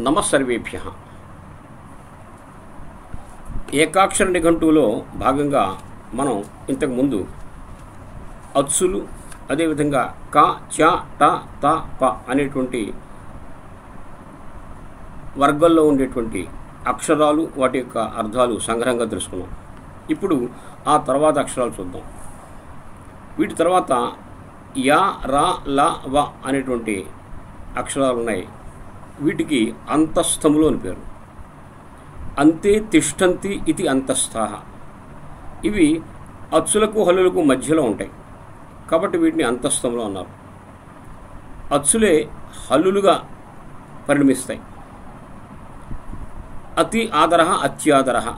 నమ సర్వేభ్యః. ఏకాక్షర నిఘంటువులో భాగంగా మనం ఇంతకుముందు అచ్చులు, అదేవిధంగా క, చ, ట, త, ప అనేటువంటి వర్గాల్లో ఉండేటువంటి అక్షరాలు, వాటి యొక్క అర్థాలు సంగ్రహంగా తెలుసుకున్నాం. ఇప్పుడు ఆ తర్వాత అక్షరాలు చూద్దాం. వీటి తర్వాత యా, రా, ల, వ అనేటువంటి అక్షరాలు ఉన్నాయి. వీటికి అంతస్థములు అని పేరు. అంతే తిష్టంతి ఇది అంతస్థాః. ఇవి అచ్చులకు హల్లులకు మధ్యలో ఉంటాయి కాబట్టి వీటిని అంతస్థములు అన్నారు. అచ్చులే హల్లులుగా పరిణమిస్తాయి. అతి ఆదరః, అత్యాదరః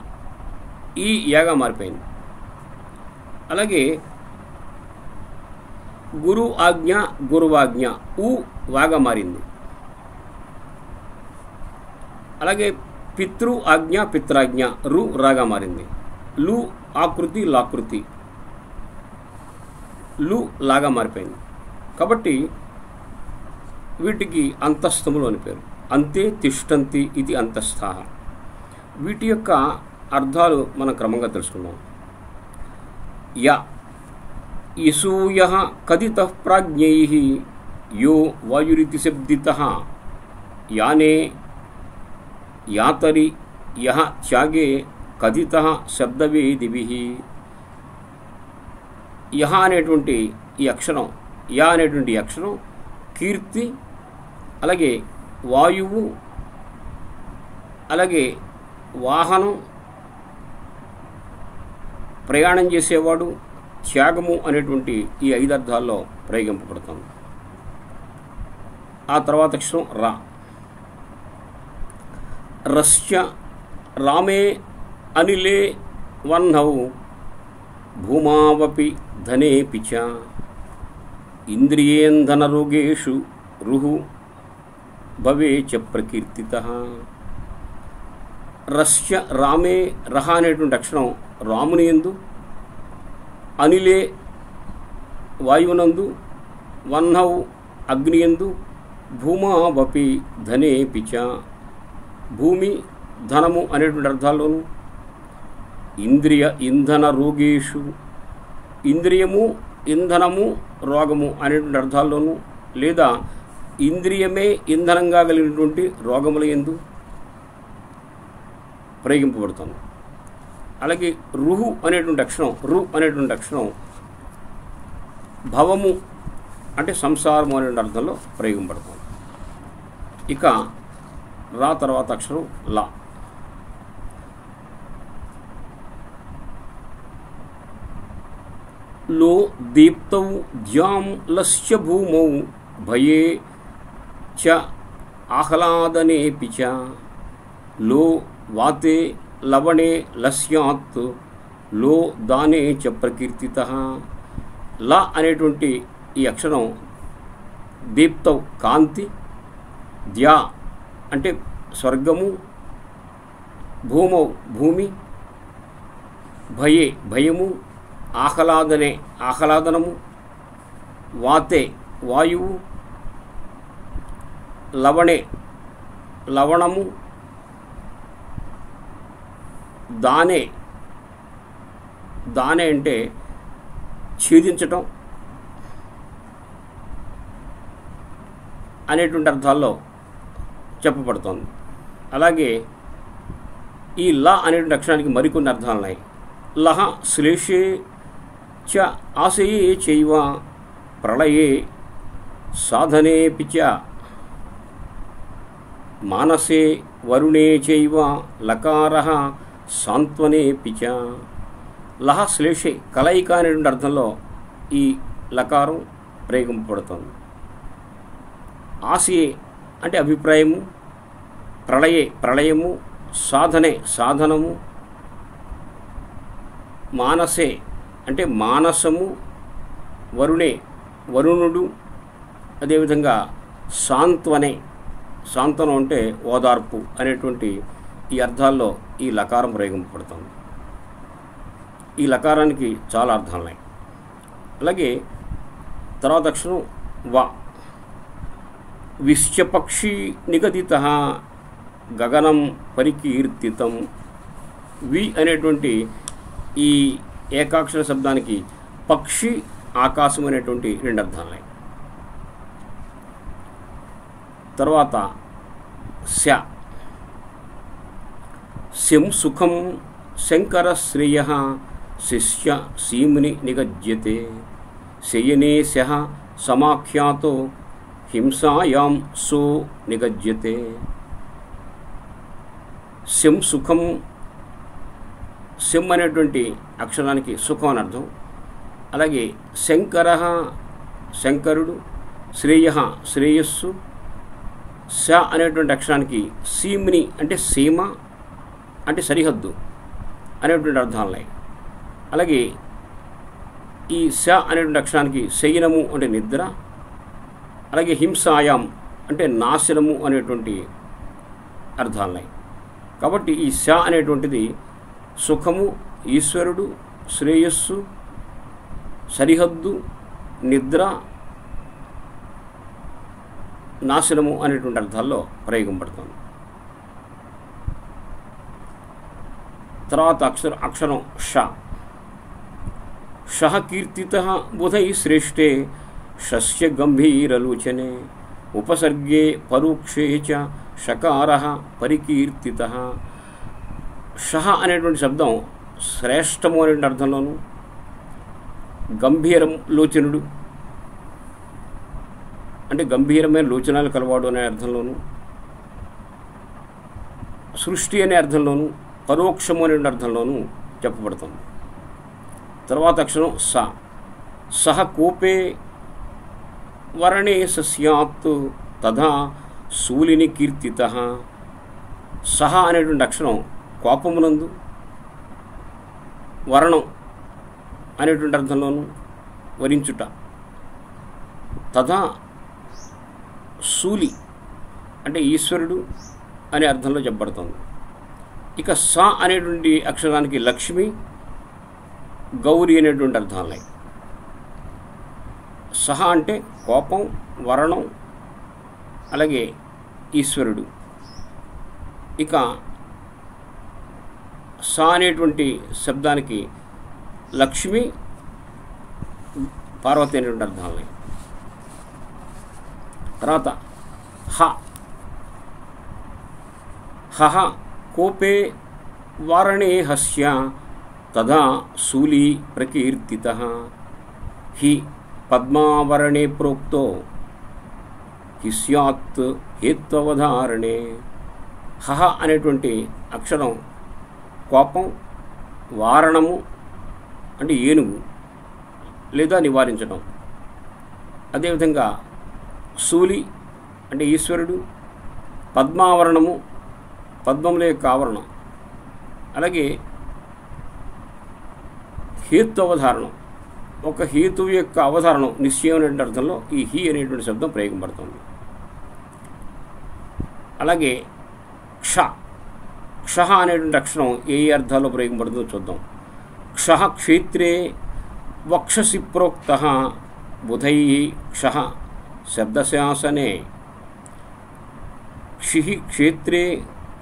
ఈ యాగా మారిపోయింది. అలాగే గురు ఆజ్ఞ, గురువాజ్ఞ ఊ వాగా మారింది. అలాగే పితృ ఆజ్ఞ, పిత్రాజ్ఞ రు రాగా మారింది. లు ఆకృతి, లాకృతి లు లాగా మారిపోయింది. కాబట్టి వీటికి అంతస్థములు అని పేరు. అంతే తిష్టంతి ఇది అంతస్థాః. వీటి యొక్క అర్థాలు మనం క్రమంగా తెలుసుకుందాం. య ఇసూయః కదితః ప్రాజ్ఞైః యో వాయురితి శబ్దితః యానే యాతరి యః త్యాగే కథితః శబ్దవేదిభిః. యః అనేటువంటి ఈ అక్షరం, యా అనేటువంటి అక్షరం కీర్తి, అలాగే వాయువు, అలాగే వాహనం, ప్రయాణం చేసేవాడు, త్యాగము అనేటువంటి ఈ 5 అర్థాల్లో ప్రయోగింపబడుతుంది. ఆ తర్వాత అక్షరం రా. రస్య రామే అనిలే వహ్నౌ భూమావపి ధనేపి చ ఇంద్రియేంధనరోగేషు రుహు భవే చ ప్రకీర్తితః. రస్య రామే, రహ అనేటువంటి అక్షరం రాముని యందు, అనిలే వాయువునందు, వహ్నౌ అగ్నియందు, భూమావపి ధనేపి చ భూమి, ధనము అనేటువంటి అర్థాల్లోనూ, ఇంద్రియ ఇంధన రోగేషు ఇంద్రియము, ఇంధనము, రోగము అనేటువంటి అర్థాల్లోనూ, లేదా ఇంద్రియమే ఇంధనంగా కలిగినటువంటి రోగముల యందు ప్రయోగింపబడుతుంది. అలాగే రుహు అనేటువంటి అక్షరం, రు అనేటువంటి అక్షరం భవము అంటే సంసారము అనేటువంటి అర్థంలో ప్రయోగింపబడుతుంది. ఇక రా తర్వాత అక్షరం లా. లో దీప్తౌ ధ్యాం లస్య భూమౌ భయే చ ఆహ్లాదనేపి చ లో వాతే లవణే లస్యాత్ లో దానే చ ప్రకీర్తితః. లా అనేటువంటి ఈ అక్షరం దీప్తౌ కాంతి, ధ్యా అంటే స్వర్గము, భూమౌ భూమి, భయే భయము, ఆహ్లాదనే ఆహ్లాదనము, వాతే వాయువు, లవణే లవణము, దానే దానే అంటే ఛేదించటం అనేటువంటి అర్థాల్లో చెప్పబడుతోంది. అలాగే ఈ ల అనేటువంటి అక్షరానికి మరికొన్ని అర్థాలు ఉన్నాయి. లహ శ్లేషే చ ఆశయే చైవ ప్రళయే సాధనేపి చ మానసే వరుణే చైవ లకారః సాంత్వనేపి చ. లహ శ్లేషే కలయిక అనేటువంటి అర్థంలో ఈ లకారం ప్రయోగింపబడుతుంది. ఆశయే అంటే అభిప్రాయము, ప్రళయే ప్రళయము, సాధనే సాధనము, మానసే అంటే మానసము, వరుణే వరుణుడు, అదేవిధంగా సాంత్వనే సాంత్వనం అంటే ఓదార్పు అనేటువంటి ఈ అర్థాల్లో ఈ లకారం ప్రయోగింపబడుతుంది. ఈ లకారానికి చాలా అర్థాలు ఉన్నాయి. అలాగే తర్వాత అక్షరం వ. విశ్చపక్షి నిగదితః గగనం పరికీర్తితం. వి అనేటువంటి ఈ ఏకాక్షర శబ్దానికి పక్షి, ఆకాశం అనేటువంటి రెండు అర్థాలున్నాయి. తర్వాత శ, శం సుఖం శంకర శ్రేయ శిష్య సీముని నిగజ్యతే. శయనే శః సమాఖ్యాతో హింసాయాం సో నిగజ్యతే. శం సుఖం, శం అనేటువంటి అక్షరానికి సుఖం అని అర్థం. అలాగే శంకర, శంకరుడు, శ్రేయ శ్రేయస్సు, శ అనేటువంటి అక్షరానికి సీమిని అంటే సీమ అంటే సరిహద్దు అనేటువంటి అర్థాలున్నాయి. అలాగే ఈ శ అనేటువంటి అక్షరానికి శయనము అంటే నిద్ర, అలాగే హింసాయాం అంటే నాశనము అనేటువంటి అర్థాలున్నాయి. కాబట్టి ఈ శ అనేటువంటిది సుఖము, ఈశ్వరుడు, శ్రేయస్సు, సరిహద్దు, నిద్ర, నాశనము అనేటువంటి అర్థాల్లో ప్రయోగింపడుతుంది. తర్వాత అక్షరం ష. షః కీర్తితః బుధై శ్రేష్ఠే షస్య గంభీరలోచనే. ఉపసర్గే పరోక్షే చ షకారః పరికీర్తితః. షః అనేటువంటి శబ్దం శ్రేష్టము అనేటువంటి అర్థంలోను, గంభీరం లోచనుడు అంటే గంభీరమైన లోచనాలు కలవాడు అనే అర్థంలోను, సృష్టి అనే అర్థంలోను, పరోక్షము అనే అర్థంలోనూ చెప్పబడుతుంది. తర్వాత అక్షరం స. సహ కోపే వరణే సస్యాత్ తథా శూలిని కీర్తితః. సహ అనేటువంటి అక్షరం కోపమునందు, వరణం అనేటువంటి అర్థంలోనూ వరించుట, తథా శూలి అంటే ఈశ్వరుడు అనే అర్థంలో చెప్పబడుతుంది. ఇక స అనేటువంటి అక్షరానికి లక్ష్మి, గౌరి అనేటువంటి అర్థాలున్నాయి. సహ అంటే కోపం, వరణం, అలాగే ఈశ్వరుడు. ఇక స అనేటువంటి శబ్దానికి లక్ష్మి, పార్వతి అనేటువంటి అర్థాలున్నాయి. తర్వాత హ. హహ కోపే వారణే హస్య తదా శూలి ప్రకీర్తితః. హి పద్మావరణే ప్రోక్తో హి స్యాత్ హేత్వవధారణే. హహ అనేటువంటి అక్షరం కోపం, వారణము అంటే ఏనుగు లేదా నివారించడం. అదేవిధంగా శూలి అంటే ఈశ్వరుడు, పద్మావరణము పద్మముల యొక్క ఆవరణం, అలాగే హేతు అవధారణం ఒక హేతువు యొక్క అవధారణం నిశ్చయం అనేటువంటి అర్థంలో ఈ హి అనేటువంటి శబ్దం ప్రయోగపడుతుంది. అలాగే క్ష. క్ష అనేటువంటి అక్షరం ఏ అర్థాల్లో ప్రయోగపడుతుందో చూద్దాం. క్ష క్షేత్రే వక్షసి ప్రోక్తః బుధై క్ష శబ్దశాసనే. క్షి క్షేత్రే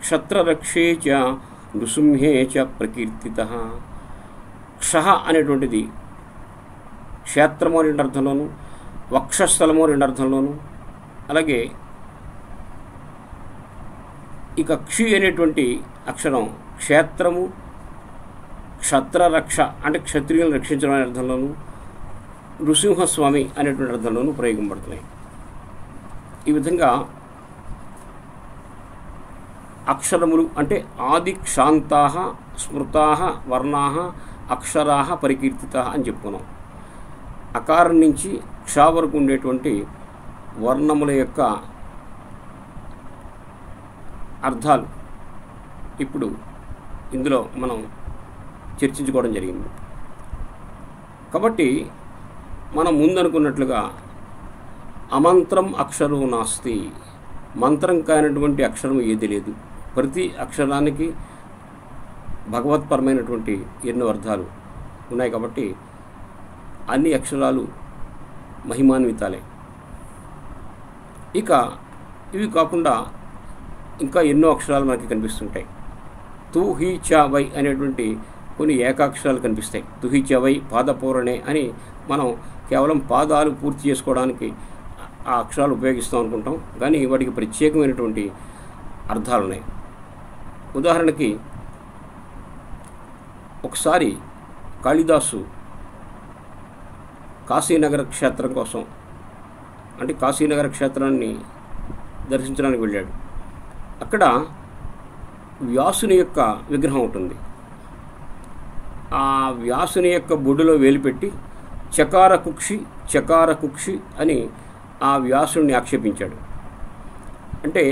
క్షత్రరక్షే చ నృసింహే చ ప్రకీర్తితః. క్ష అనేటువంటిది క్షేత్రము అనే అర్థంలోను, వక్షస్థలము అనే అర్థంలోను, అలాగే ఇక క్షి అనేటువంటి అక్షరం క్షేత్రము, క్షత్రరక్ష అంటే క్షత్రియులను రక్షించడం అనే అర్థంలోను, నృసింహస్వామి అనేటువంటి అర్థంలోనూ ప్రయోగపడుతున్నాయి. ఈ విధంగా అక్షరములు అంటే ఆది క్షాంతాః స్మృతాః వర్ణాః అక్షరాః పరికీర్తితాః అని చెప్పుకున్నాం. అకారం నుంచి క్ష వరకు ఉండేటువంటి వర్ణముల యొక్క అర్థాలు ఇప్పుడు ఇందులో మనం చర్చించుకోవడం జరిగింది. కాబట్టి మనం ముందనుకున్నట్లుగా అమంత్రం అక్షరం నాస్తి, మంత్రం కానటువంటి అక్షరం ఏది లేదు. ప్రతి అక్షరానికి భగవత్పరమైనటువంటి ఎన్నో అర్థాలు ఉన్నాయి. కాబట్టి అన్ని అక్షరాలు మహిమాన్వితాలే. ఇక ఇవి కాకుండా ఇంకా ఎన్నో అక్షరాలు మనకి కనిపిస్తుంటాయి. తు హి చ వై అనేటువంటి కొన్ని ఏకాక్షరాలు కనిపిస్తాయి. తు హి చ వై పాదపూరణే అని మనం కేవలం పాదాలు పూర్తి చేసుకోవడానికి ఆ అక్షరాలు ఉపయోగిస్తాం అనుకుంటాం, కానీ వాటికి ప్రత్యేకమైనటువంటి అర్థాలు ఉన్నాయి. ఉదాహరణకి ఒకసారి కాళిదాసు కాశీనగర క్షేత్రం కోసం, అంటే కాశీనగర క్షేత్రాన్ని దర్శించడానికి వెళ్ళాడు. అక్కడ వ్యాసుని యొక్క విగ్రహం ఉంటుంది. ఆ వ్యాసుని యొక్క బొడ్డులో వేలు పెట్టి చకార కుక్షి అని ఆ వ్యాసుని ఆక్షేపించాడు. అంటే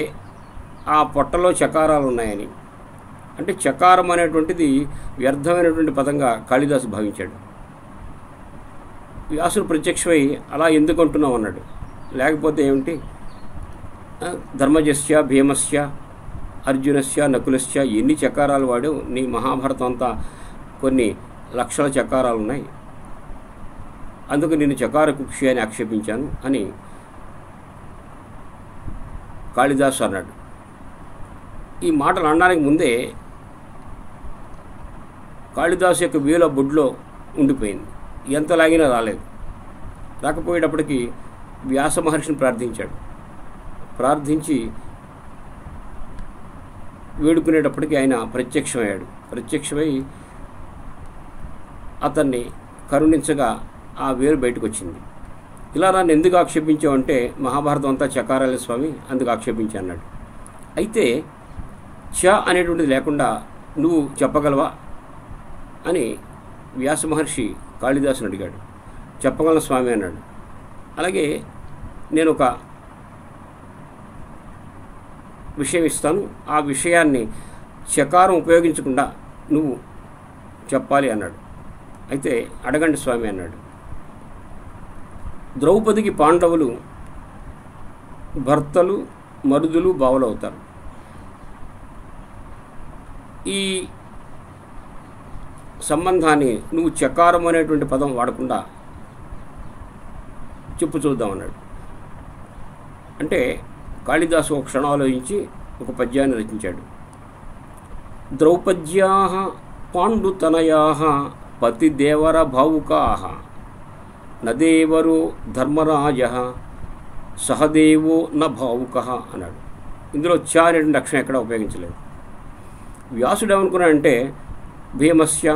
ఆ పొట్టలో చకారాలు ఉన్నాయని, అంటే చకారం అనేటువంటిది వ్యర్థమైనటువంటి పదంగా కాళిదాసు భావించాడు. వ్యాసుడు ప్రత్యక్షమై అలా ఎందుకు అంటున్నావు అన్నాడు. లేకపోతే ఏమిటి, ధర్మజస్య భీమస్య అర్జునస్య నకులస్య ఎన్ని చకారాలు వాడావు, నీ మహాభారతం అంతా కొన్ని లక్షల చకారాలు ఉన్నాయి, అందుకు నేను చకార కుక్షి అని ఆక్షేపించాను అని కాళిదాసు అన్నాడు. ఈ మాటలు అనడానికి ముందే కాళిదాసు యొక్క వేల బొడ్లో ఉండిపోయింది. ఎంత లాగినా రాలేదు. రాకపోయేటప్పటికి వ్యాస మహర్షిని ప్రార్థించాడు. ప్రార్థించి వేడుకునేటప్పటికి ఆయన ప్రత్యక్షమయ్యాడు. ప్రత్యక్షమై అతన్ని కరుణించగా ఆ వేరు బయటకు వచ్చింది. ఇలా నన్ను ఎందుకు ఆక్షేపించావంటే మహాభారతం అంతా చకారాలే స్వామి, అందుకు ఆక్షేపించా అన్నాడు. అయితే చ అనేటువంటిది లేకుండా నువ్వు చెప్పగలవా అని వ్యాస మహర్షి కాళిదాసుని అడిగాడు. చెప్పగలను స్వామి అన్నాడు. అలాగే నేను ఒక విషయం ఇస్తాను, ఆ విషయాన్ని చకారం ఉపయోగించకుండా నువ్వు చెప్పాలి అన్నాడు. అయితే అడగండి స్వామి అన్నాడు. ద్రౌపదికి పాండవులు భర్తలు, మరుదులు, బావలు అవుతారు. ఈ సంబంధాన్ని నువ్వు చకారం అనేటువంటి పదం వాడకుండా చెప్పు చూద్దాం అన్నాడు. అంటే కాళిదాసు ఒక క్షణం ఆలోచించి ఒక పద్యాన్ని రచించాడు. ద్రౌపద్యా పాండుతనయా పతిదేవర భావుకా నదేవరో ధర్మరాజ సహదేవో న భావుక అన్నాడు. ఇందులో చ అనేటువంటి అక్షరం ఎక్కడా ఉపయోగించలేదు. వ్యాసుడు ఏమనుకున్నాడంటే భీమస్య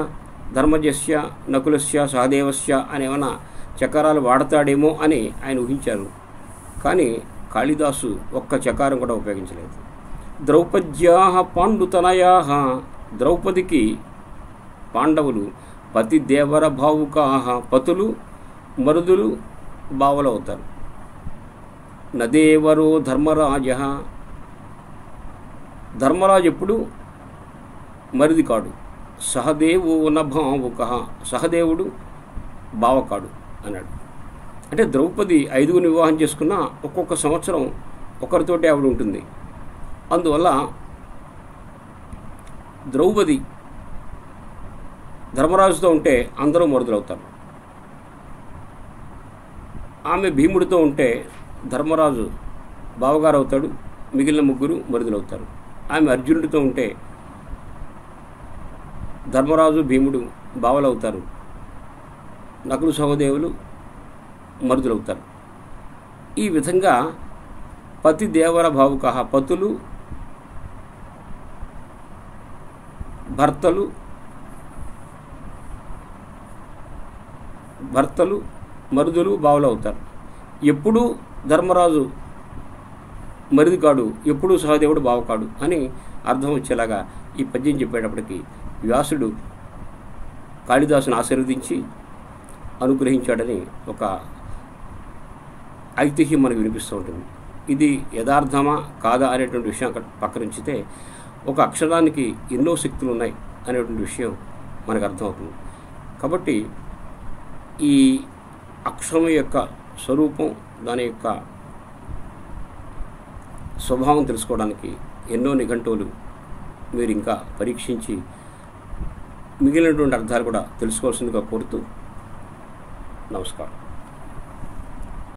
ధర్మజస్య నకులస్య సహదేవస్య అనేమన్నా చకారాలు వాడతాడేమో అని ఆయన ఊహించారు. కానీ కాళిదాసు ఒక్క చకారం కూడా ఉపయోగించలేదు. ద్రౌపద్యా పాండుతనయా, ద్రౌపదికి పాండవులు పతిదేవర భావుకా, పతులు, మరుదులు, బావలు అవుతారు. నదేవరో ధర్మరాజ, ధర్మరాజు ఎప్పుడు మరిది కాడు. సహదేవో న భావుక, సహదేవుడు బావకాడు అన్నాడు. అంటే ద్రౌపది 5గురిని వివాహం చేసుకున్న ఒక్కొక్క సంవత్సరం ఒకరితోటి ఆవిడ ఉంటుంది. అందువల్ల ద్రౌపది ధర్మరాజుతో ఉంటే అందరూ మరుదులవుతారు. ఆమె భీముడితో ఉంటే ధర్మరాజు బావగారు అవుతాడు, మిగిలిన ముగ్గురు మరుదులవుతారు. ఆమె అర్జునుడితో ఉంటే ధర్మరాజు భీముడు బావలవుతారు, నకులు సహదేవులు మరుదులవుతారు. ఈ విధంగా పతి దేవర భావుక, పతులు, భర్తలు, మరుదులు, బావలు అవుతారు. ఎప్పుడూ ధర్మరాజు మరిది కాడు, ఎప్పుడూ సహదేవుడు బావకాడు అని అర్థం వచ్చేలాగా ఈ పద్యం చెప్పేటప్పటికి వ్యాసుడు కాళిదాసును ఆశీర్వదించి అనుగ్రహించాడని ఒక ఐతిహ్యం మనకు వినిపిస్తూ ఉంటుంది. ఇది యథార్థమా కాదా అనేటువంటి విషయం పక్కన ఉంచితే ఒక అక్షరానికి ఎన్నో శక్తులు ఉన్నాయి అనేటువంటి విషయం మనకు అర్థమవుతుంది. కాబట్టి ఈ అక్షరం యొక్క స్వరూపం, దాని యొక్క స్వభావం తెలుసుకోవడానికి ఎన్నో నిఘంటువులు మీరు ఇంకా పరీక్షించి మిగిలినటువంటి అర్థాలు కూడా తెలుసుకోవాల్సిందిగా కోరుతూ నమస్కారం.